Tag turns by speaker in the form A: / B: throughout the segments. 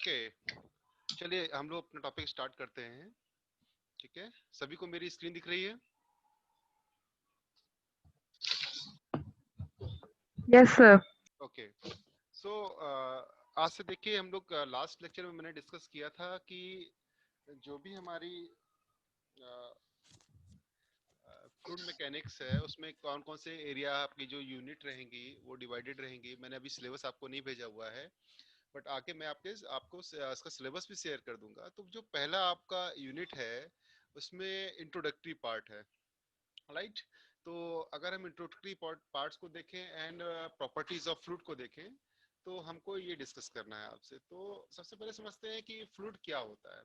A: Okay, चलिए हम लोग अपना टॉपिक स्टार्ट करते हैं। ठीक है, सभी को मेरी स्क्रीन दिख रही है?
B: Yes sir.
A: ओके, सो आज से देखिए हम लोग लास्ट लेक्चर में मैंने डिस्कस किया था कि जो भी हमारी फ्लूइड मैकेनिक्स है उसमें कौन कौन से एरिया आपकी जो यूनिट रहेंगी वो डिवाइडेड रहेंगी। मैंने अभी सिलेबस आपको नहीं भेजा हुआ है, बट आके मैं आपको इसका सिलेबस भी शेयर कर दूंगा। तो जो पहला आपका यूनिट है उसमें इंट्रोडक्टरी पार्ट है, राइट। तो अगर हम इंट्रोडक्टरी पार्ट्स को देखें एंड प्रॉपर्टीज ऑफ फ्लूइड को देखें तो हमको ये डिस्कस करना है आपसे। तो सबसे पहले समझते हैं कि फ्लूइड क्या होता है।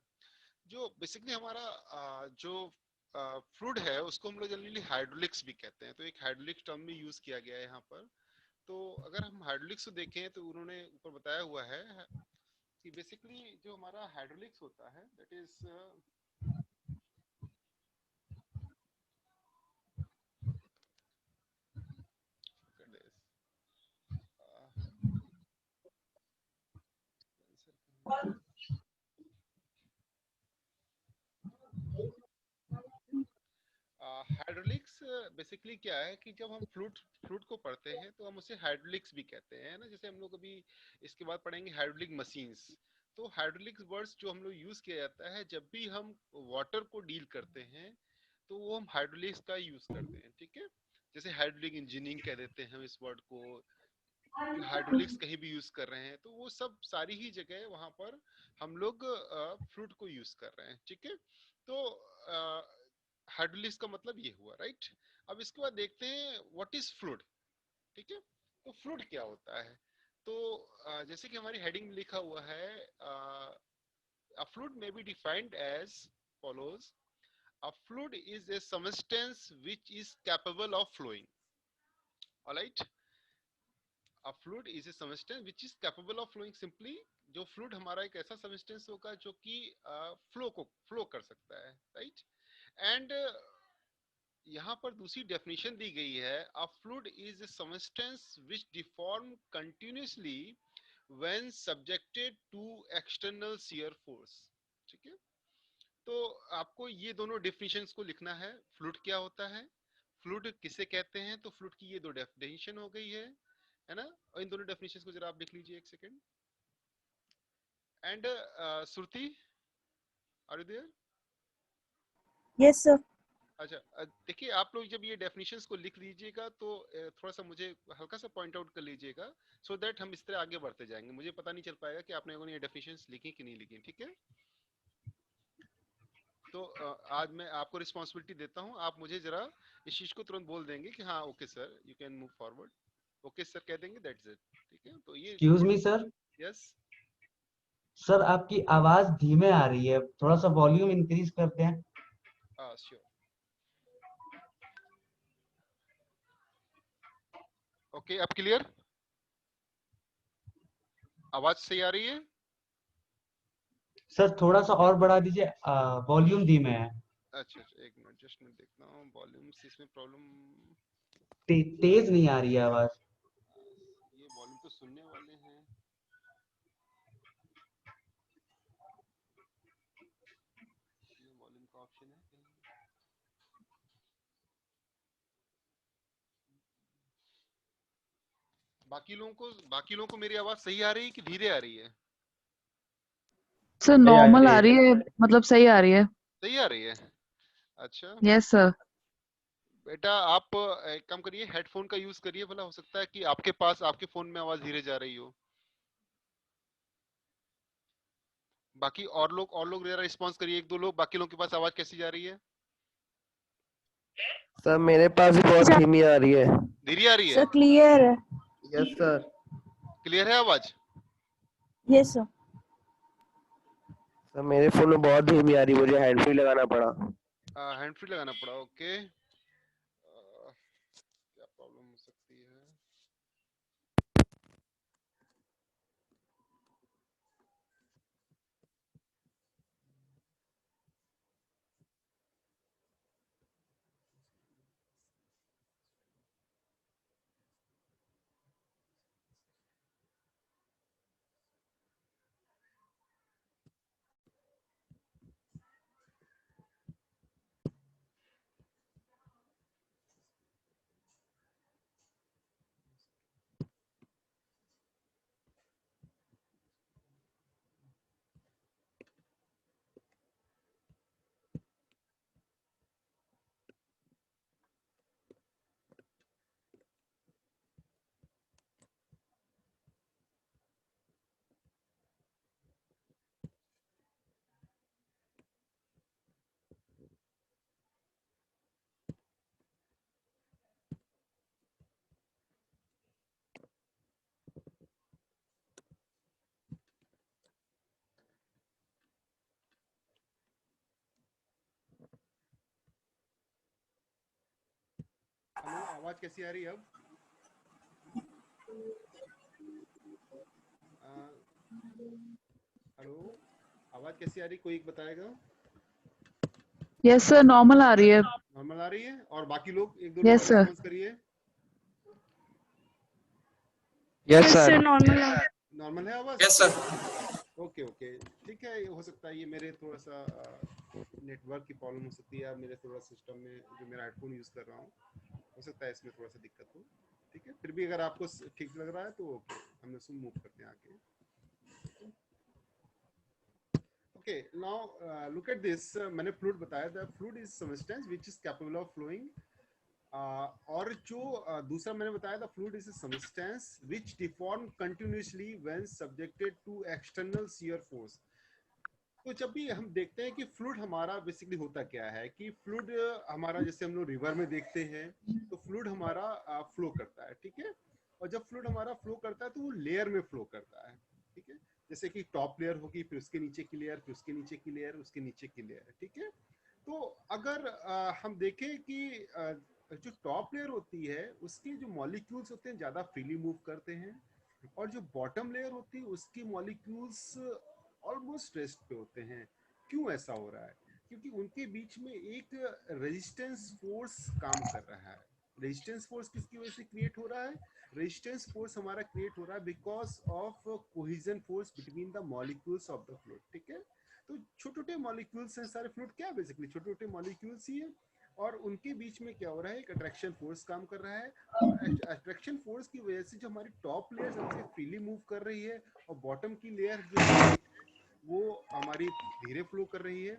A: जो बेसिकली हमारा जो फ्लूइड है उसको हम लोग जनरली हाइड्रोलिक्स भी कहते हैं। तो एक हाइड्रोलिक टर्म भी यूज किया गया है यहाँ पर। तो अगर हम हाइड्रोलिक्स को देखें तो उन्होंने ऊपर बताया हुआ है कि बेसिकली जो हमारा हाइड्रोलिक्स होता है दैट इज हाइड्रोलिक्स बेसिकली क्या है कि जब हम फ्लूइड फ्लूइड को पढ़ते हैं तो हम उसे हाइड्रोलिक्स भी कहते हैं ना। जैसे हम लोग अभी इसके बाद पढ़ेंगे हाइड्रोलिक मशीन्स। तो हाइड्रोलिक्स वर्ड्स जो हम लोग यूज किया जाता है जब भी हम वाटर को डील करते हैं तो वो हम हाइड्रोलिक्स का यूज करते हैं। ठीक है, जैसे हाइड्रोलिक इंजीनियरिंग कह देते हैं हम इस वर्ड को, हाइड्रोलिक्स कहीं भी यूज कर रहे हैं तो वो सब सारी ही जगह वहां पर हम लोग फ्लूइड को यूज कर रहे हैं। ठीक है, तो हाइड्रोलिक्स का मतलब ये हुआ, राइट। अब इसके बाद देखते हैं व्हाट इज फ्लूइड। ठीक है, तो फ्लूइड क्या होता है। तो जैसे कि हमारी हेडिंग में लिखा हुआ है, a fluid may be defined as follows: a fluid is a substance which is capable of flowing. All right, a fluid is a substance which is capable of flowing. Simply जो fluid हमारा एक ऐसा substance होगा जो कि flow कर सकता है, राइट। एंड यहाँ पर दूसरी डेफिनेशन दी गई है, a fluid is a substance which deform continuously when subjected to external shear force. ठीक है, तो आपको ये दोनों डेफिनेशंस को लिखना है। फ्लूइड क्या होता है, फ्लूइड किसे कहते हैं। तो फ्लूइड की ये दो डेफिनेशन हो गई है ना। और इन दोनों डेफिनेशंस को जरा आप लिख लीजिए एक second. And Shruti, are you there?
C: Yes sir.
A: अच्छा, देखिए आप लोग जब ये डेफिनेशंस को लिख लीजिएगा तो थोड़ा सा मुझे हल्का सा पॉइंट आउट कर लीजिएगा, सो दैट हम इस तरह आगे बढ़ते जाएंगे। मुझे पता नहीं चल पाएगा कि आपने ये डेफिनेशंस लिखी कि नहीं लिखी। ठीक है, तो आज मैं आपको रिस्पॉन्सिबिलिटी देता हूँ, आप मुझे जरा इस चीज को तुरंत बोल देंगे कि हाँ okay sir you can move forward. Okay sir कह देंगे, दैट्स इट। ठीक है, तो ये
D: excuse me sir.
A: Yes
D: sir आपकी आवाज धीमे आ रही है, थोड़ा सा वॉल्यूम इंक्रीज करते हैं।
A: श्योर। ओके, अब क्लियर, आवाज सही आ रही है?
D: सर थोड़ा सा और बढ़ा दीजिए, वॉल्यूम धीमे है।
A: अच्छा अच्छा, एक मिनट, जस्ट मैं देखता हूँ वॉल्यूम से इसमें प्रॉब्लम।
D: तेज नहीं आ रही है आवाज।
A: ये वॉल्यूम तो सुनने वाले हैं। ये वॉल्यूम का ऑप्शन है कहीं? बाकी लोगों को मेरी आवाज सही आ रही है कि धीरे आ रही है?
B: सर नॉर्मल आ रही है, मतलब सही आ रही है।
A: सही आ रही है, अच्छा।
B: Yes sir.
A: बेटा आप एक काम करिए, हेडफोन का यूज करिए, भला हो सकता है कि आपके पास आपके फोन में आवाज धीरे जा रही हो। बाकी और लोग जरा रिस्पॉन्स करिए, एक दो लोग, बाकी लोगों के पास आवाज कैसी जा रही है?
E: सर मेरे पास भी बहुत धीमी आ रही है।
A: धीरे आ रही है?
C: सर क्लियर है।
E: Yes sir.
A: क्लियर है आवाज?
C: Yes sir.
E: सर मेरे फोन में बहुत धीमी आ रही है, मुझे हैंड फ्री लगाना पड़ा।
A: हैंड फ्री लगाना पड़ा, ओके। क्या प्रॉब्लम हो सकती है? आवाज कैसी आ रही है अब? हेलो, आवाज कैसी आ रही, कोई एक बताएगा?
B: यस सर, नॉर्मल आ रही है।
A: नॉर्मल आ रही है? और बाकी लोग, एक दो
B: यस
A: लोग
B: सर।
A: रिस्पॉन्स करिए।
E: Yes sir.
C: नॉर्मल
A: नॉर्मल है आवाज?
F: Yes sir.
A: ओके ओके, ठीक है। ये हो सकता है ये मेरे थोड़ा सा नेटवर्क की प्रॉब्लम हो सकती है, या मेरे थोड़ा सिस्टम में जो मेरा हेडफोन यूज कर रहा हूँ, हो सकता है इसमें थोड़ा सा दिक्कत हो। ठीक है, फिर भी अगर आपको ठीक लग रहा है तो ओके, हम इसको मूव करते हैं आगे। Okay, now look at this. मैंने फ्लूइड बताया था। Fluid is substance which is capable of flowing. और जो दूसरा मैंने बताया था, fluid is a substance which deform continuously when subjected to external shear force. तो जब भी हम देखते हैं कि फ्लूइड हमारा बेसिकली होता क्या है, कि फ्लूइड हमारा, जैसे हम लोग रिवर में देखते हैं, तो फ्लूइड हमारा फ्लो करता है, ठीक है। और जब फ्लूइड हमारा फ्लो करता है तो वो लेयर में फ्लो करता है, ठीक है। जैसे कि टॉप लेयर होगी, फिर उसके नीचे की लेयर, फिर उसके नीचे की लेयर, उसके नीचे की लेयर, ठीक है। तो अगर हम देखें कि जो टॉप लेयर होती है उसके जो मॉलिक्यूल्स होते हैं ज़्यादा फ्रीली मूव करते हैं, और जो बॉटम लेयर होती है उसकी मॉलिक्यूल्स ऑलमोस्ट रेस्ट पे होते हैं। क्यों ऐसा हो रहा है? क्योंकि उनके बीच में एक रेजिस्टेंस फोर्स काम कर रहा है। रेजिस्टेंस फोर्स किसकी वजह से क्रिएट हो रहा है? रेजिस्टेंस फोर्स हमारा क्रिएट हो रहा है because of cohesion force between the molecules of the fluid, ठीक है। तो छोटे छोटे मॉलिक्यूल्स हैं सारे फ्लूइड, क्या बेसिकली छोटे छोटे मॉलिक्यूल्स ही है, और उनके बीच में क्या हो रहा है, एक अट्रैक्शन फोर्स काम कर रहा है। और अट्रैक्शन फोर्स की वजह से जो हमारी टॉप लेयर हमसे फ्रीली मूव कर रही है, और बॉटम की लेयर जो है वो हमारी धीरे फ्लो कर रही है,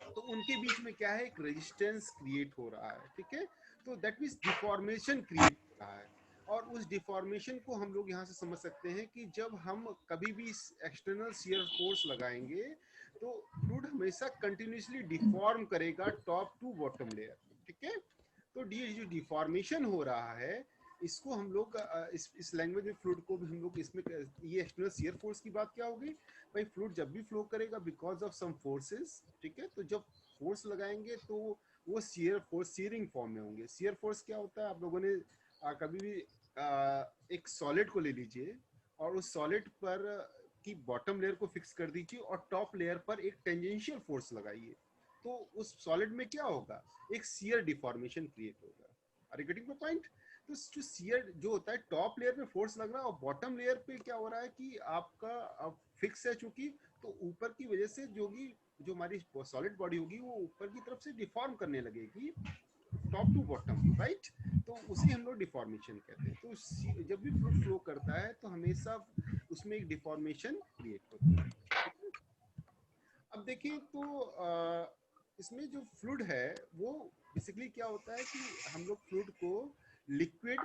A: तो उनके बीच में क्या है, एक रेजिस्टेंस क्रिएट हो रहा है, ठीक है। तो दैट मींस डिफॉर्मेशन क्रिएट हो रहा है। और उस डिफॉर्मेशन को हम लोग यहाँ से समझ सकते हैं कि जब हम कभी भी एक्सटर्नल शियर फोर्स लगाएंगे तो फ्लूइड हमेशा कंटिन्यूअसली डिफॉर्म करेगा टॉप टू बॉटम लेयर, ठीक है। तो ये जो डिफॉर्मेशन हो रहा है, इसको हम लोग इस लैंग्वेज में फ्लूइड को भी हम लोग इसमें, ये एक्सटर्नल शियर फोर्स की बात क्या होगी भाई, फ्लूइड जब भी फ्लो करेगा बिकॉज ऑफ सम फोर्सेस, ठीक है। तो जब फोर्स लगाएंगे तो वो शियर फोर्स शियरिंग फॉर्म में होंगे। शियर फोर्स क्या होता है, आप लोगों ने कभी भी एक सॉलिड को ले लीजिए और उस सॉलिड पर की बॉटम लेयर को फिक्स कर दीजिए और टॉप लेयर पर एक टेंजेंशियल फोर्स लगाइए, तो उस सॉलिड में क्या होगा, एक शियर डिफॉर्मेशन क्रिएट होगा। Are you getting the point? तो जो शियर जो होता है, टॉप लेयर पे फोर्स लग रहा है और बॉटम लेयर पे क्या हो रहा है कि आपका अब फिक्स है चूंकि, तो ऊपर की वजह से जो हमारी सॉलिड बॉडी होगी वो ऊपर की तरफ से डिफॉर्म करने लगेगी टॉप टू बॉटम, राइट। तो उसे हम लोग डिफॉर्मेशन कहते हैं। तो जब भी फ्लूइड फ्लो करता है तो हमेशा उसमें एक डिफॉर्मेशन क्रिएट होती है, ठीक है। अब देखिए तो इसमें जो फ्लूइड है वो बेसिकली क्या होता है कि हम लोग फ्लूइड को लिक्विड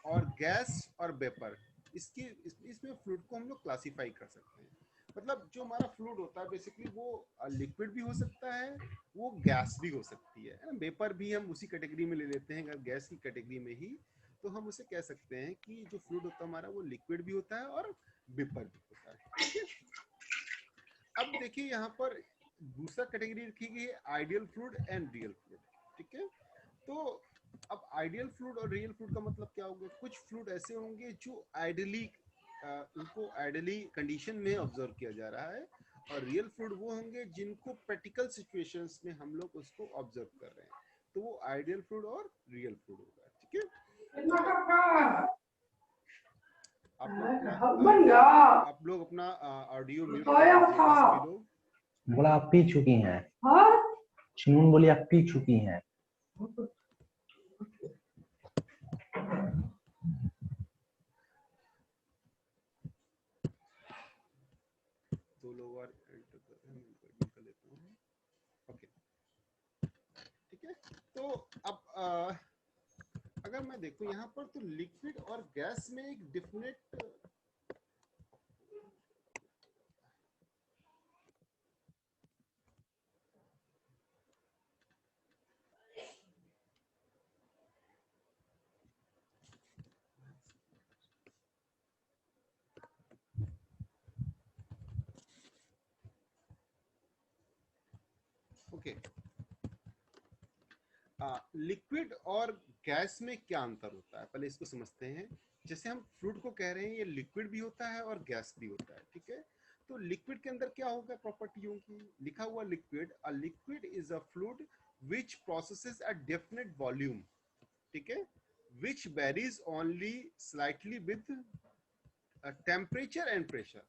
A: और गैस और वेपर, इसमें फ्लूइड को हम लोग क्लासिफाई कर सकते हैं। मतलब जो हमारा फ्लूइड होता है बेसिकली वो लिक्विड भी हो सकता है, वो गैस भी हो सकती है ना। वेपर भी हम उसी कैटेगरी में ले लेते हैं, अगर गैस की कैटेगरी में ही, तो हम उसे कह सकते हैं कि जो फ्लूइड होता है हमारा वो लिक्विड भी होता है और वेपर भी होता है, ठीक है। अब देखिए यहाँ पर दूसरा कैटेगरी रखी गई है, ideal fluid and real fluid, ठीक है। तो अब आइडियल फ्लूइड और रियल फ्लूइड का मतलब क्या होगा? कुछ फ्लूइड ऐसे होंगे जो आइडियली उनको आइडियली कंडीशन में ऑब्जर्व किया जा रहा है, और रियल फ्लूइड वो होंगे जिनको प्रैक्टिकल सिचुएशंस में हम लोग उसको ऑब्जर्व कर रहे हैं, तो वो आइडियल फ्लूइड और रियल फ्लूइड होगा, ठीक है। तो आप लोग अपना ऑडियो म्यूट कर लीजिएगा सभी लोग।
D: बोला आप पी चुकी हैं। चुनमुन बोली आप पी चुकी हैं।
A: दो लोग और एंटर कर लेता हूँ, ओके, ठीक है। तो अब अगर मैं देखूं यहाँ पर, तो लिक्विड और गैस में एक डिफिनेट ओके, लिक्विड और गैस में क्या अंतर होता है, पहले इसको समझते हैं। जैसे हम फ्लूइड को कह रहे हैं, ये लिक्विड भी होता है और गैस भी होता है, ठीक है। तो लिक्विड के अंदर क्या होगा प्रॉपर्टियों की, लिखा हुआ liquid, a liquid is a fluid which processes a definite volume, ठीक है, which varies only slightly with temperature and pressure,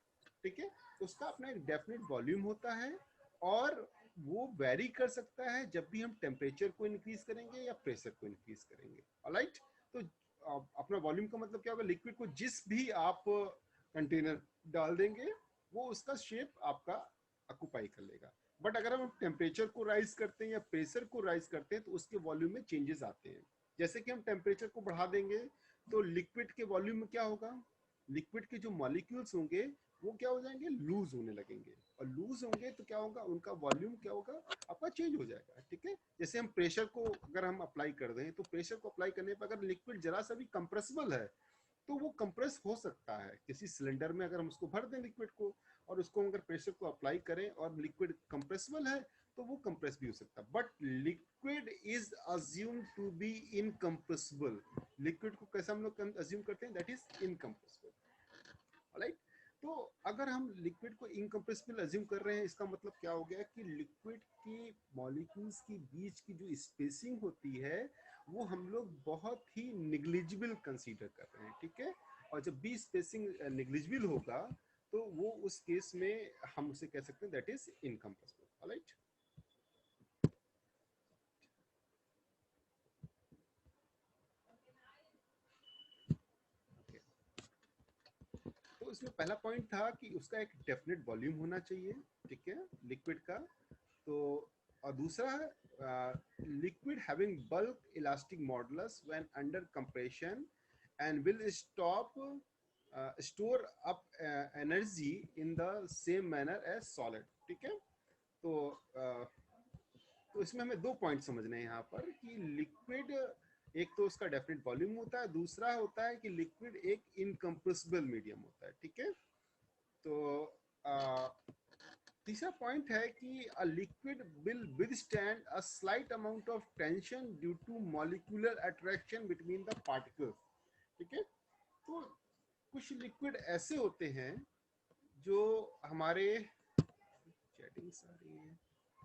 A: ठीक है। उसका अपना एक डेफिनेट वॉल्यूम होता है और वो वेरी कर सकता है जब भी हम टेम्परेचर को इंक्रीज करेंगे या प्रेशर को इंक्रीज करेंगे, ऑलराइट। तो अपना वॉल्यूम का मतलब क्या होगा, लिक्विड को जिस भी आप कंटेनर डाल देंगे वो उसका शेप आपका ऑक्यूपाई कर लेगा। बट अगर हम टेम्परेचर को राइज करते हैं या प्रेशर को राइज करते हैं तो उसके वॉल्यूम में चेंजेस आते हैं। जैसे कि हम टेम्परेचर को बढ़ा देंगे तो लिक्विड के वॉल्यूम में क्या होगा, लिक्विड के जो मॉलिक्यूल्स होंगे वो क्या हो जाएंगे, लूज होने लगेंगे, और लूज होंगे तो क्या होगा, उनका वॉल्यूम क्या होगा, आपका चेंज हो जाएगा, ठीक है। जैसे हम प्रेशर को अगर हम अप्लाई कर दें तो प्रेशर को अप्लाई करने पर अगर लिक्विड जरा सा भी कंप्रेसिबल है तो वो कंप्रेस हो सकता है। किसी सिलेंडर में अगर हम उसको भर दें लिक्विड को और उसको अगर प्रेशर को अप्लाई करें और लिक्विड कंप्रेसिबल है तो वो कंप्रेस भी हो सकता है। But liquid is assume to be incompressible, liquid को कैसे हम लोग अज्यूम करते हैं, दैट इज इनकंप्रेसिबल, राइट। तो अगर हम लिक्विड को इनकंप्रेसिबल अज्यूम कर रहे हैं, इसका मतलब क्या हो गया कि लिक्विड की मॉलिक्यूल्स के बीच की जो स्पेसिंग होती है वो हम लोग बहुत ही निग्लिजिबल कंसीडर कर रहे हैं, ठीक है। और जब भी स्पेसिंग निग्लिजिबल होगा तो वो उस केस में हम उसे कह सकते हैं दैट इज इनकंप्रेसिबल, राइट। तो इसमें पहला पॉइंट था कि उसका एक डेफिनेट वॉल्यूम होना चाहिए, ठीक है, लिक्विड का। तो और दूसरा liquid having bulk elastic modulus when under compression and will stop store up energy in the same manner as solid, ठीक है। तो तो इसमें हमें दो पॉइंट समझने हैं यहाँ पर कि लिक्विड एक तो उसका डेफिनेट वॉल्यूम होता है, दूसरा होता है कि लिक्विड एक इनकंप्रेसिबल मीडियम होता है, ठीक है। तो तीसरा पॉइंट है कि a liquid will withstand a slight amount of tension due to molecular attraction between the particles, ठीक है। तो कुछ लिक्विड ऐसे होते हैं जो हमारे चैटिंग्स आ रही है,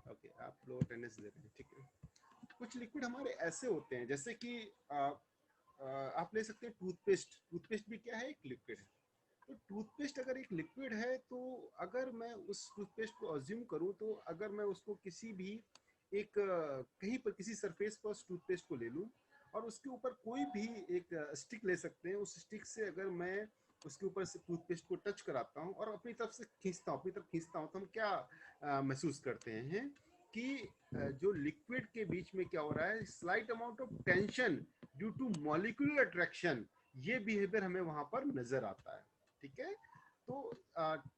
A: ओके आप लोग अटेंडेंस दे रहे हैं, ठीक है। कुछ लिक्विड हमारे ऐसे होते हैं जैसे कि आप ले सकते हैं टूथपेस्ट, टूथपेस्ट भी क्या है, एक लिक्विड है। तो टूथपेस्ट अगर एक लिक्विड है तो अगर मैं उस टूथपेस्ट को अज्यूम करूं तो अगर मैं उसको किसी भी एक कहीं पर किसी सरफेस पर उस टूथपेस्ट को ले लूं और उसके ऊपर कोई भी एक स्टिक ले सकते हैं, उस स्टिक से अगर मैं उसके ऊपर से टूथपेस्ट को टच कराता हूं और अपनी तरफ से खींचता हूं, अपनी तरफ खींचता हूं, तो हम क्या महसूस करते हैं कि जो लिक्विड के बीच में क्या हो रहा है, slight amount of tension due to molecular attraction, ये बिहेवियर हमें वहां पर नजर आता है, ठीक है। तो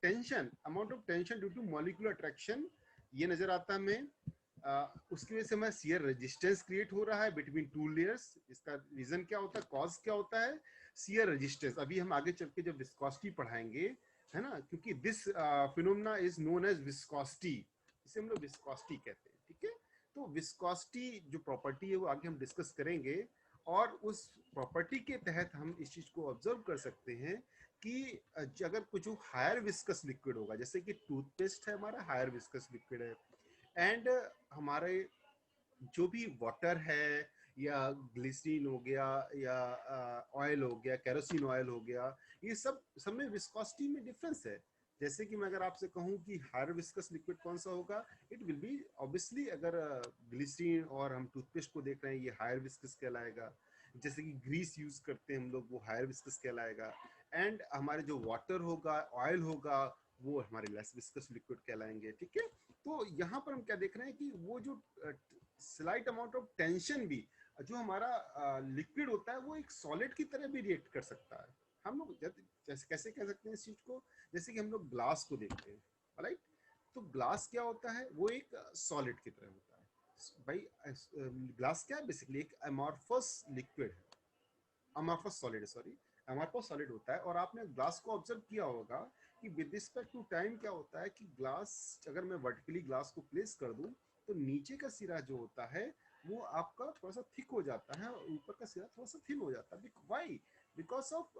A: tension, amount of tension due to molecular attraction ये नजर आता है हमें। उसकी वजह से हमें शियर रेजिस्टेंस क्रिएट हो रहा है बिटवीन टू लेयर्स। इसका रीजन क्या होता है, कॉज क्या होता है, शियर रेजिस्टेंस। अभी हम आगे चल के जब विस्कोसिटी पढ़ाएंगे, है ना, क्योंकि this phenomena is known as viscosity, इसे हम लोग विस्कोसिटी कहते हैं, ठीक है। तो विस्कोसिटी जो प्रॉपर्टी है वो आगे हम डिस्कस करेंगे और उस प्रॉपर्टी के तहत हम इस चीज को ऑब्जर्व कर सकते हैं कि अगर कुछ हायर विस्कस लिक्विड होगा, जैसे कि टूथपेस्ट है हमारा हायर विस्कस लिक्विड है, एंड हमारे जो भी वाटर है या ग्लिसरीन हो गया या ऑयल हो गया, केरोसिन ऑयल हो गया, ये सब में विस्कोसिटी में डिफरेंस है। जैसे कि मैं अगर आपसे कहूं कि हायर विस्कस लिक्विड कौन सा होगा, इट विल बी ऑब्वियसली, अगर ग्लिसरीन और हम टूथपेस्ट को देख रहे हैं ये हायर विस्कस कहलाएगा। जैसे कि ग्रीस यूज करते हैं हम लोग, वो हायर विस्कस कहलाएगा। एंड हमारे जो वाटर होगा, ऑयल होगा, वो हमारे लेस विस्कस लिक्विड कहलाएंगे, ठीक है। तो यहाँ पर हम क्या देख रहे हैं कि वो जो स्लाइट अमाउंट ऑफ टेंशन भी जो हमारा लिक्विड होता है वो एक सॉलिड की तरह भी रिएक्ट कर सकता है। हम लोग जैसे कैसे कह सकते हैं इस चीज को, जैसे कि हम लोग ग्लास को देखते हैं, राइट। तो ग्लास क्या होता है, वो एक सॉलिड की तरह होता है भाई। ग्लास क्या है, बेसिकली एक अमॉर्फस लिक्विड है, amorphous solid, sorry, amorphous solid होता है। और आपने ग्लास को ऑब्जर्व किया होगा कि विद रिस्पेक्ट टू टाइम क्या होता है कि ग्लास, अगर मैं वर्टिकली ग्लास को प्लेस कर दूं तो नीचे का सिरा जो होता है वो आपका थोड़ा सा थिक हो जाता है और ऊपर का सिरा थोड़ा सा थिन हो जाता है। व्हाई? बिकॉज ऑफ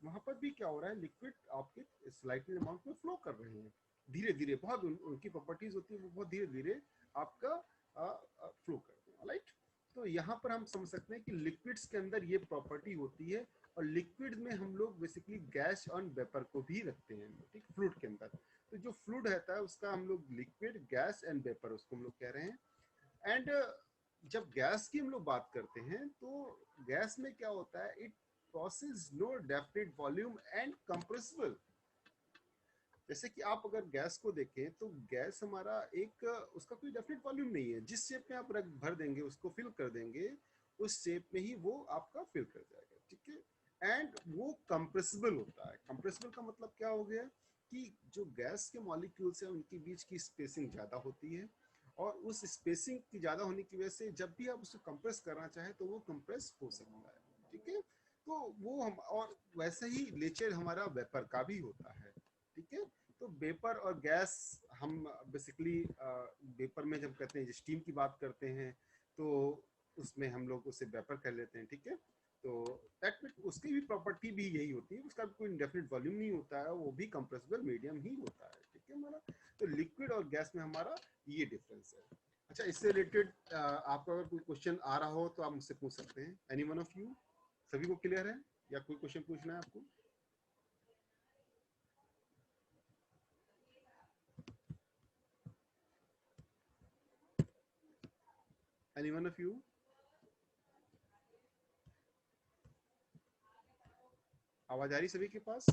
A: वहां पर भी क्या हो रहा है, लिक्विड आपके स्लाइटली अमाउंट में फ्लो कर रहे हैं धीरे धीरे, बहुत उनकी प्रॉपर्टीज होती है वो बहुत धीरे धीरे आपका फ्लो करते हैं, राइट। तो यहाँ पर हम समझ सकते हैं कि लिक्विड्स के अंदर ये प्रॉपर्टी होती है, और लिक्विड में हम लोग बेसिकली गैस और वेपर को भी रखते हैं, ठीक, फ्लूइड के अंदर। तो जो फ्लूइड रहता है उसका हम लोग लिक्विड, गैस एंड वेपर उसको हम लोग कह रहे हैं। एंड जब गैस की हम लोग बात करते हैं तो गैस में क्या होता है, it process no definite volume and compressible. जैसे कि आप अगर गैस को देखें तो गैस हमारा एक उसका कोई डेफिनेट वॉल्यूम नहीं है, जिस शेप में आप रख भर देंगे उसको फिल कर देंगे उस शेप में ही वो आपका फिल कर जाएगा, ठीक है। एंड वो कंप्रेसिबल होता है। कंप्रेसिबल का मतलब क्या हो गया कि जो गैस के मॉलिक्यूल्स हैं उनके बीच की स्पेसिंग ज़्यादा होती है, और उस स्पेसिंग की ज़्यादा होने की वजह से जब भी आप उसको कंप्रेस करना चाहें तो वो कंप्रेस हो सकता है, ठीक है। तो वो हम, और वैसे ही नेचर हमारा वेपर का भी होता है, ठीक है। तो वेपर और गैस हम बेसिकली वेपर में जब कहते हैं स्टीम की बात करते हैं तो उसमें हम लोग उसे वेपर कर लेते हैं, ठीक है। तो दैट उसकी भी प्रॉपर्टी भी यही होती है, उसका भी कोई इंडेफिनिट वॉल्यूम नहीं होता है, वो भी कंप्रेसिबल मीडियम ही होता है, ठीक है हमारा। तो लिक्विड और गैस में हमारा ये डिफरेंस है। अच्छा, इससे रिलेटेड आपका अगर कोई क्वेश्चन आ रहा हो तो आप मुझसे पूछ सकते हैं, एनी वन ऑफ यू। सभी को क्लियर है या कोई क्वेश्चन पूछना है आपको? Anyone of you? आवाज आ रही सभी के पास?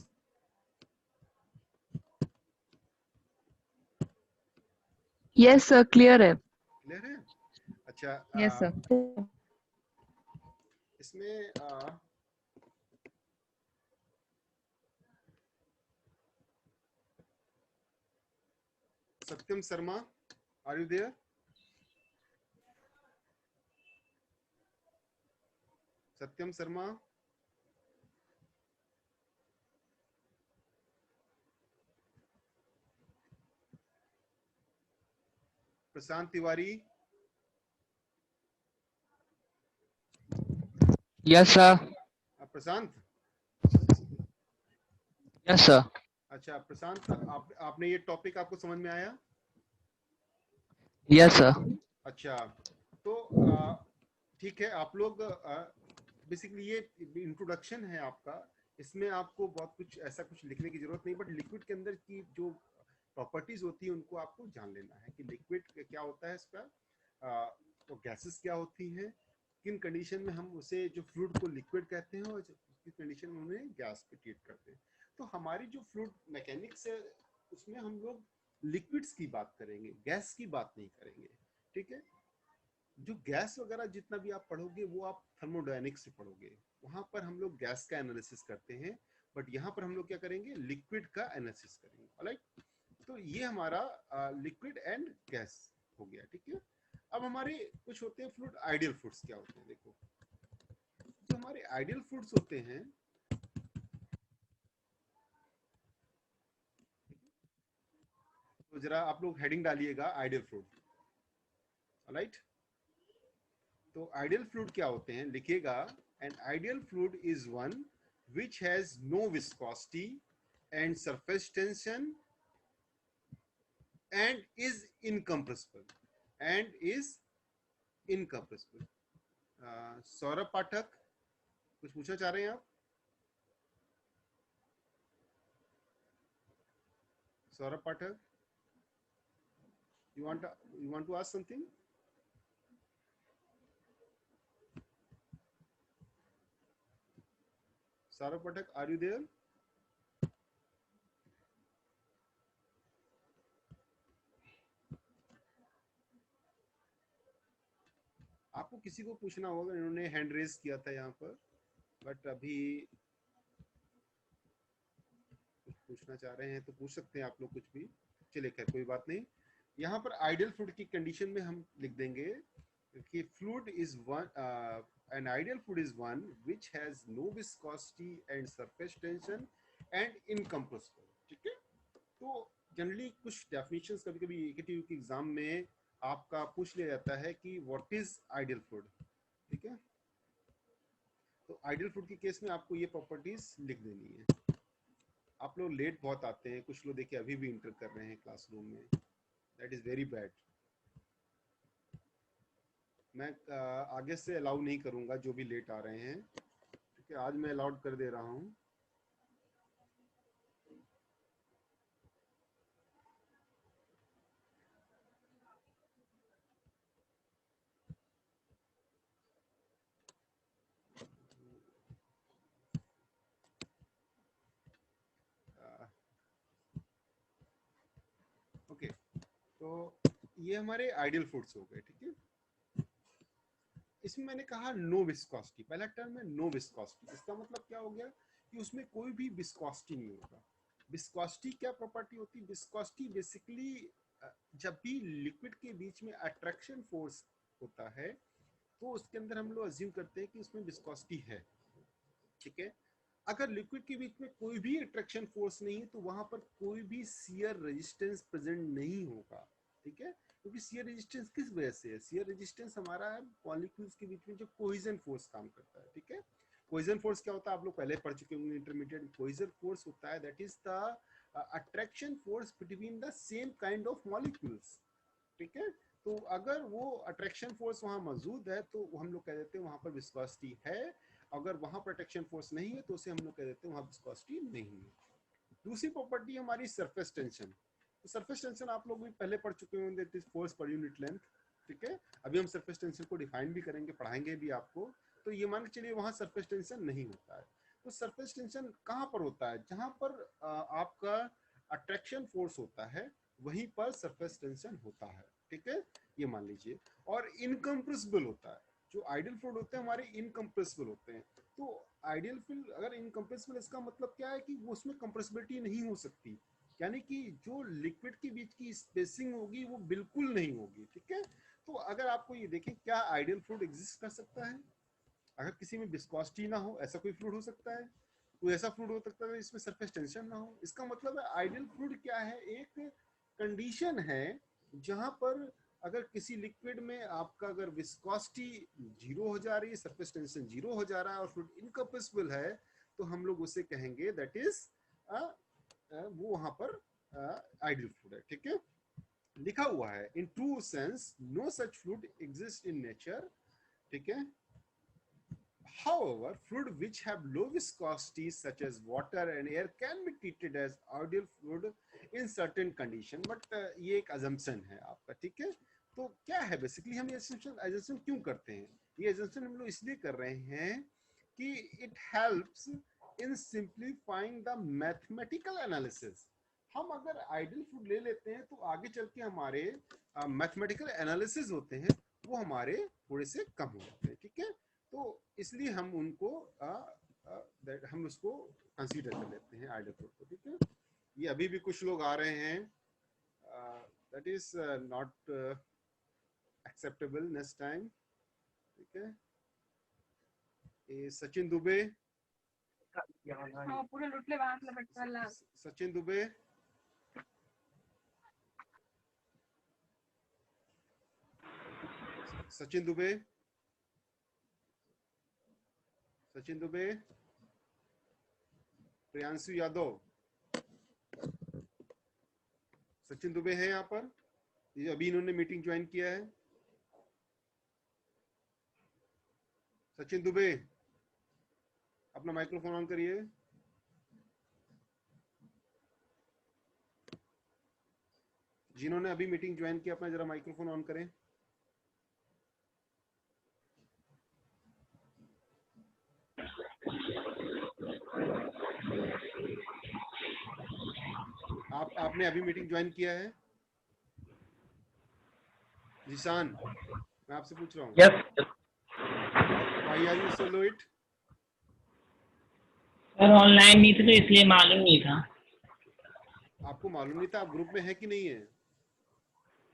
B: यस सर, क्लियर है।
A: क्लियर है? अच्छा,
B: यस सर।
A: इसमें Satyam Sharma, are you there? Satyam Sharma, Prashant Tiwari,
E: Yes, sir.
A: Prashant.
E: Yes, sir.
A: अच्छा प्रशांत, आपने ये टॉपिक आपको समझ में आया?
E: Yes, sir.
A: अच्छा, तो ठीक है, आप लोग बेसिकली ये इंट्रोडक्शन है आपका, इसमें आपको बहुत कुछ ऐसा कुछ लिखने की जरूरत नहीं, बट लिक्विड के अंदर की जो प्रॉपर्टीज होती है उनको आपको जान लेना है कि लिक्विड क्या होता है इसका, तो गैसेस क्या होती हैं, किन कंडीशन में हम उसे जो फ्लूइड को लिक्विड कहते हैं और किस कंडीशन में उन्हें गैस पे ट्रीट करते हैं। तो हमारी जो फ्लूइड मैकेनिक्स है उसमें हम लोग लिक्विड्स की बात करेंगे, गैस की बात नहीं करेंगे, ठीक है। जो गैस वगैरह जितना भी आप पढ़ोगे वो आप थर्मोडायनेमिक्स से पढ़ोगे, वहां पर हम लोग गैस का एनालिसिस करते हैं, बट यहाँ पर हम लोग क्या करेंगे, लिक्विड का एनालिसिस करेंगे, ऑलराइट। तो ये हमारा लिक्विड एंड गैस हो गया, ठीक है। अब हमारे कुछ होते हैं फ्लूइड, आइडियल फ्लूइड्स क्या होते हैं, देखो जो हमारे आइडियल फ्लूइड्स होते हैं, तो जरा आप लोग हेडिंग डालिएगा आइडियल फ्लूइड, ऑलराइट। तो आइडियल फ्लूइड क्या होते हैं, लिखिएगा, an ideal fluid is one which has no viscosity and surface tension and is incompressible Saurabh Pathak, कुछ पूछना चाह रहे हैं आप? सौरभ पाठक, you want to ask something? Saurabh Pathak, are you there? आपको किसी को पूछना होगा, इन्होंने हैंड रेज किया था यहाँ पर, बट अभी कुछ पूछना चाह रहे हैं तो पूछ सकते हैं आप लोग कुछ भी, चलिए खैर कोई बात नहीं। यहाँ पर आइडियल फ्लूइड की कंडीशन में हम लिख देंगे कि fluid is one, an ideal fluid is one which has no viscosity and surface tension and incompressible, ठीक है। तो जनरली कुछ डेफिनेशंस कभी कभी एकेटीयू के एग्जाम में आपका पूछ लिया जाता है कि व्हाट इज आइडियल फ्लूइड, ठीक है। तो आइडियल फ्लूइड के केस में आपको ये प्रॉपर्टीज लिख देनी है। आप लोग लेट बहुत आते हैं, कुछ लोग देखिए अभी भी इंटर कर रहे हैं क्लासरूम में, दैट इज वेरी बैड। मैं आगे से अलाउ नहीं करूंगा जो भी लेट आ रहे हैं, ठीक है। आज मैं अलाउड कर दे रहा हूँ। ओके, तो ये हमारे आइडियल फ्लूइड्स हो गए, ठीक है। इसमें मैंने कहा नो विस्कोसिटी, पहला टर्म है नो विस्कोसिटी। इसका मतलब क्या हो गया कि उसमें कोई भी विस्कोसिटी नहीं होगा। विस्कोसिटी क्या प्रॉपर्टी होती है? विस्कोसिटी बेसिकली जब भी लिक्विड के बीच में अट्रैक्शन फोर्स होता है तो उसके अंदर हम लोग अज्यूम करते हैं कि उसमें विस्कोसिटी है, ठीक है। अगर लिक्विड के बीच में कोई भी अट्रैक्शन फोर्स नहीं है तो वहां पर कोई भी शियर रेजिस्टेंस प्रेजेंट नहीं होगा, ठीक है। क्योंकि शियर रेजिस्टेंस किस वजह से है? शियर रेजिस्टेंस हमारा है मॉलिक्यूल्स के बीच में जो कोहेजन फोर्स काम करता है, ठीक है। कोहेजन फोर्स क्या होता है? आप लोग पहले पढ़ चुके होंगे इंटरमीडिएट। कोहेजन फोर्स होता है that is the attraction force between the same kind of molecules, ठीक है। तो अगर वो अट्रैक्शन फोर्स वहां मौजूद है तो हम लोग कह देते हैं वहां पर विस्कोसिटी है। अगर वहां प्रोटेक्शन फोर्स नहीं है तो उसे हम लोग कह देते हैं वहां विस्कोसिटी नहीं है। दूसरी प्रॉपर्टी हमारी सरफेस टेंशन। तो सरफेस टेंशन आप लोग भी पहले पढ़ चुके होंगे, that is force per unit length, ठीक है। अभी हम सरफेस टेंशन को डिफाइन भी करेंगे, पढ़ाएंगे भी आपको। तो ये मान के चलिए वहां सरफेस टेंशन नहीं होता है। तो सरफेस टेंशन कहां पर होता है? जहां पर आपका अट्रैक्शन फोर्स होता है वहीं पर सरफेस टेंशन होता है, ठीक है, ये मान लीजिए। और इनकम्प्रेसिबल होता है। जो आइडियल फ्लूइड होते हैं हमारे इनकम्प्रेसिबल होते हैं। तो आइडियल फ्लूइड अगर इनकम्प्रेसिबल, इसका मतलब क्या है कि वो उसमें कंप्रेसिबिलिटी नहीं हो सकती, यानी कि जो लिक्विड के बीच की स्पेसिंग होगी वो बिल्कुल नहीं होगी, ठीक है। तो अगर आपको ये देखें, क्या आइडियल फ्लूइड एग्जिस्ट कर सकता है अगर किसी में विस्कोसिटी ना हो? ऐसा कोई फ्लूइड हो सकता है? कोई ऐसा फ्लूइड हो सकता है इसमें सरफेस टेंशन ना हो? इसका मतलब है आइडियल फ्लूइड क्या है? एक कंडीशन है जहां पर अगर किसी लिक्विड में आपका अगर विस्कोसिटी जीरो हो जा रही है, सरफेस टेंशन जीरो हो जा रहा है और फ्लूइड इनकम्प्रेसिबल है, तो हम लोग उसे कहेंगे दैट इज वो वहां पर आइडियल फ्लूइड है, ठीक है। लिखा हुआ है in true sense no such fluid exist in nature, ठीक है। However, fluid which have low viscosity such as water and air can be treated as ideal fluid in certain condition, but ये एक assumption है आपका, ठीक है। तो क्या है बेसिकली हम ये assumption क्यों करते हैं? ये assumption हम लोग इसलिए कर रहे हैं कि it helps in simplifying the mathematical analysis। हम अगर आइडियल फ्लूइड ले लेते हैं तो आगे चल के हमारे मैथमेटिकल एनालिसिस होते हैं वो हमारे थोड़े से कम हो जाते हैं, ठीक है। तो इसलिए हम उनको हम उसको कंसीडर कर लेते हैं आइडियल फ्लूइड को, ठीक है। ये अभी भी कुछ लोग आ रहे हैं, that is not acceptable next time, ठीक है। ये सचिन दुबे, सचिन दुबे, सचिन दुबे, सचिन दुबे, प्रियांशु यादव, सचिन दुबे है यहाँ पर? ये अभी इन्होंने मीटिंग ज्वाइन किया है। सचिन दुबे अपना माइक्रोफोन ऑन करिए। जिन्होंने अभी मीटिंग ज्वाइन किया अपना जरा माइक्रोफोन ऑन करें। आपने अभी मीटिंग ज्वाइन किया है? जिशान, मैं आपसे पूछ रहा हूँ।
F: Yes
A: why are you so late?
F: Sir online नहीं थे तो इसलिए मालूम नहीं था।
A: आपको मालूम नहीं था? आप ग्रुप में है कि नहीं है?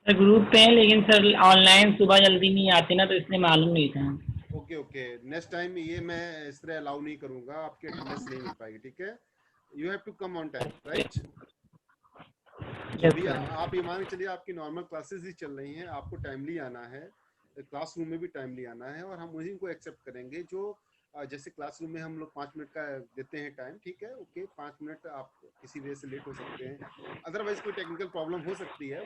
F: सर ग्रुप पे है लेकिन सर ऑनलाइन सुबह जल्दी नहीं आते ना तो इसलिए मालूम नहीं था।
A: ओके ओके, नेक्स्ट टाइम ये मैं इस तरह अलाउ नहीं करूंगा, आपकी अटेंडेंस नहीं मिल पाएगी, ठीक है। You have to come on time, right?
F: Yes,
A: अभी
F: sir.
A: आप ये मान के चलिए आपकी नॉर्मल क्लासेस ही चल रही हैं, आपको टाइमली आना है, क्लासरूम में भी टाइमली आना है, और हम उन्हीं को एक्सेप्ट करेंगे जो जैसे क्लासरूम में हम लोग 5 मिनट का देते हैं टाइम, ठीक है, ओके, 5 मिनट आप किसी वजह से लेट हो सकते हैं, अदरवाइज कोई टेक्निकल प्रॉब्लम हो सकती है,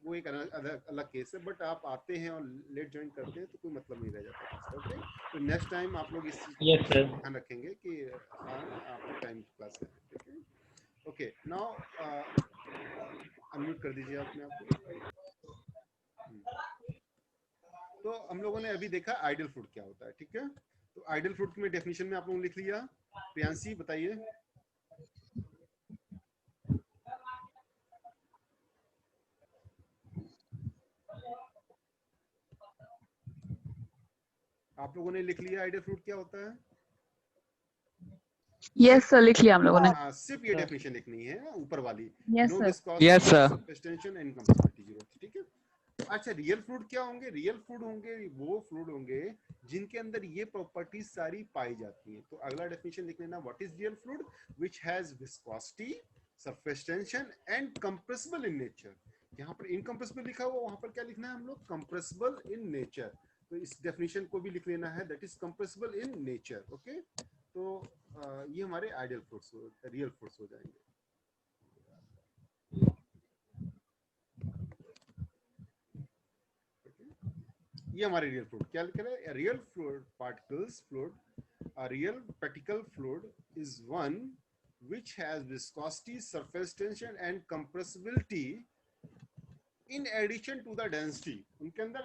A: वो एक अलग केस है, बट आप आते हैं और लेट ज्वाइन करते हैं तो कोई मतलब नहीं रह जाता। ओके, तो नेक्स्ट टाइम आप लोग इस चीज
F: Yes, sir.
A: ध्यान रखेंगे कि हाँ आपको टाइम क्लास है, ठीक है। ओके, नाउ अनम्यूट कर दीजिए अपने आप को। तो हम लोगों ने अभी देखा आइडियल फ्लूइड क्या होता है, ठीक है। तो आइडियल फ्लूइड में डेफिनेशन में आप लोगों ने लिख लिया। प्रियांशी बताइए। आप लोगों ने लिख लिया आइडियल फ्लूइड क्या होता है?
B: यस सर, लिख लिया हम लोगों ने।
A: हाँ, सिर्फ ये डेफिनेशन लिखनी है ऊपर वाली,
B: yes
A: no
B: sir.
A: Viscosity,
E: Yes, sir.
A: Suspension and compressibility zero, ठीक है। अच्छा, रियल फ्लूइड क्या होंगे? रियल फ्लूइड होंगे वो फ्लूइड होंगे जिनके अंदर ये प्रॉपर्टीज सारी पाई जाती हैं। तो अगला डेफिनेशन लिख लेना, what is real fluid? Which has viscosity, surface tension and compressible in nature. यहाँ पर इनकंप्रेसिबल लिखा हुआ, वहां पर क्या लिखना है हम लोग? Compressible in nature. तो इस डेफिनेशन को भी लिख लेना है, that is compressible in nature, okay. तो ये हमारे आइडियल फ्लूइड्स, रियल फ्लूइड्स हो जाएंगे। ये हमारे रियल फ्लूइड क्या लिख रहा है? Real fluid particles fluid, a real particle fluid is one which has viscosity, surface tension and compressibility in addition to the density। उनके अंदर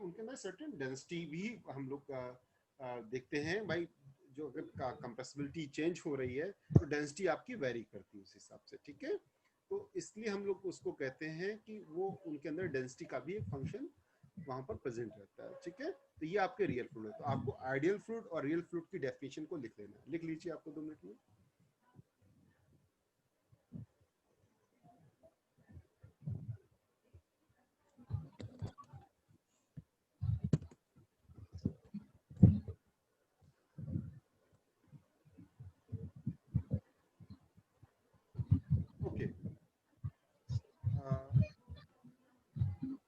A: उनके अंदर certain density भी हम लोग देखते हैं भाई, जो अगर कंप्रेसिबिलिटी चेंज हो रही है तो डेंसिटी आपकी वेरी करती है उस हिसाब से, ठीक है। तो इसलिए हम लोग उसको कहते हैं कि वो उनके अंदर डेंसिटी का भी एक फंक्शन वहां पर प्रेजेंट रहता है, ठीक है। तो ये आपके रियल फ्लूइड है। तो आपको आइडियल फ्लूइड और रियल फ्लूइड की डेफिनेशन को लिख लेना है। लिख लीजिए आपको 2 मिनट में। ओके,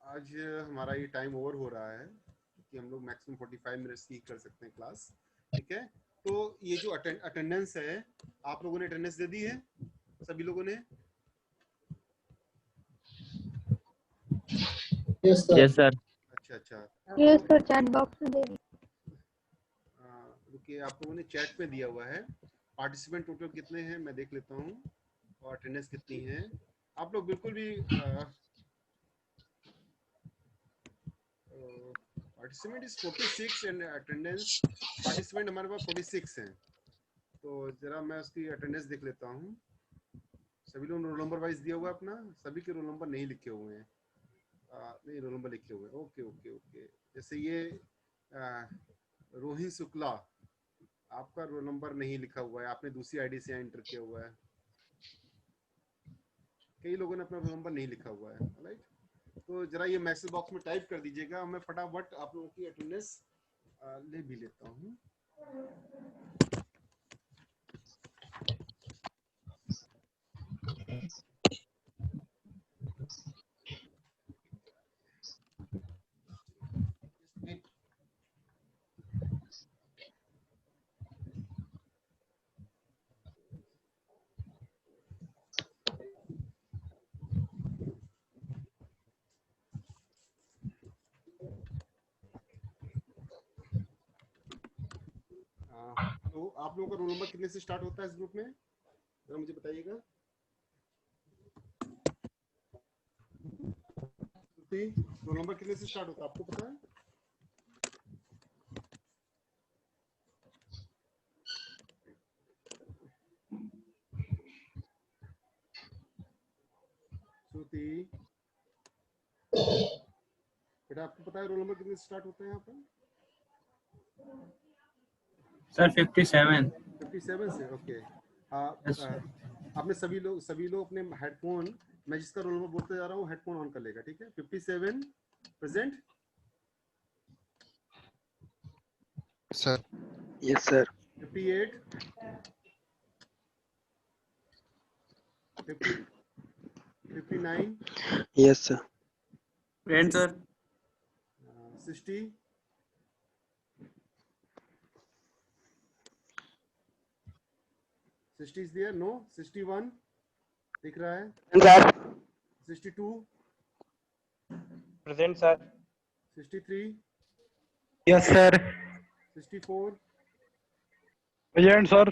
A: आज हमारा ये टाइम ओवर हो रहा है कि हम लोग मैक्सिमम 45 मिनट्स की कर सकते हैं क्लास, ठीक है। तो ये जो अटेंडेंस है, आप लोगों ने अटेंडेंस दे दी है सभी लोगों ने?
E: Yes, sir.
A: अच्छा अच्छा,
C: यस सर, चैट बॉक्स में दे दी।
A: रुकिए, आप लोगों ने चैट में दिया हुआ है। पार्टिसिपेंट टोटल कितने हैं मैं देख लेता हूँ, और अटेंडेंस कितनी है। आप लोग बिल्कुल भी participant is 46 and attendance, participant हमारे पास 46 हैं। तो जरा मैं उसकी अटेंडेंस देख लेता हूँ। सभी लोग रोल नंबर वाइज दिया हुआ है अपना? सभी के रोल नंबर नहीं लिखे हुए हैं। नहीं, रोल नंबर लिखे हुए हैं। ओके ओके ओके, जैसे ये रोहित शुक्ला, आपका रोल नंबर नहीं लिखा हुआ है, आपने दूसरी आईडी से एंटर किया हुआ है। कई लोगों ने अपना रोल नंबर नहीं लिखा हुआ है, राइट। तो जरा ये मैसेज बॉक्स में टाइप कर दीजिएगा, मैं फटाफट आप लोगों की अटेंडेंस ले भी लेता हूँ। तो आप लोगों का रोल नंबर कितने से स्टार्ट होता है इस ग्रुप में, जरा मुझे बताइएगा। रोल नंबर कितने से स्टार्ट होता है आपको पता है? श्रुति बेटा, आपको पता है रोल नंबर कितने से स्टार्ट होता है यहाँ पर?
F: Sir, 57.
A: 57 से, ओके। आपने सभी लोग अपने हेडफोन, मैं जिसका रोल नंबर बोलते जा रहा हूँ हेडफोन ऑन कर लेगा, ठीक है। 57 present
E: Sir. Yes, sir.
A: 58 50 59,
E: Yes, sir.
G: Present, sir.
A: 60, 60 is there? No. 61 दिख रहा है?
E: Sir.
A: 62,
H: Present, sir.
A: 63,
H: Yes, sir.
A: 64,
H: Present, sir.